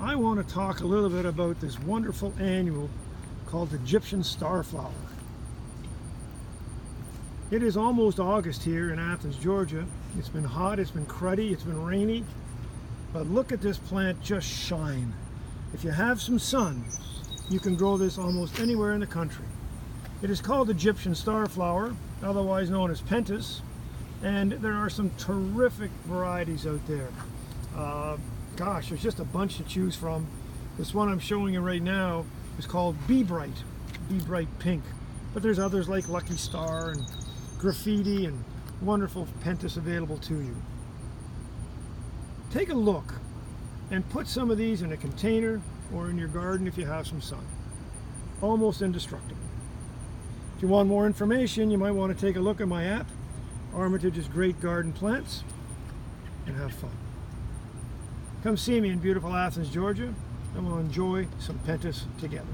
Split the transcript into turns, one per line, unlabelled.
I want to talk a little bit about this wonderful annual called Egyptian starflower. It is almost August here in Athens, Georgia. It's been hot, it's been cruddy, it's been rainy, but look at this plant just shine. If you have some sun, you can grow this almost anywhere in the country. It is called Egyptian starflower, otherwise known as Pentas, and there are some terrific varieties out there. Gosh, there's just a bunch to choose from. This one I'm showing you right now is called Be Bright Pink, but there's others like Lucky Star and Graffiti and wonderful Pentas available to you. Take a look and put some of these in a container or in your garden if you have some sun. Almost indestructible. If you want more information, you might want to take a look at my app, Armitage's Great Garden Plants, and have fun. Come see me in beautiful Athens, Georgia, and we'll enjoy some Pentas together.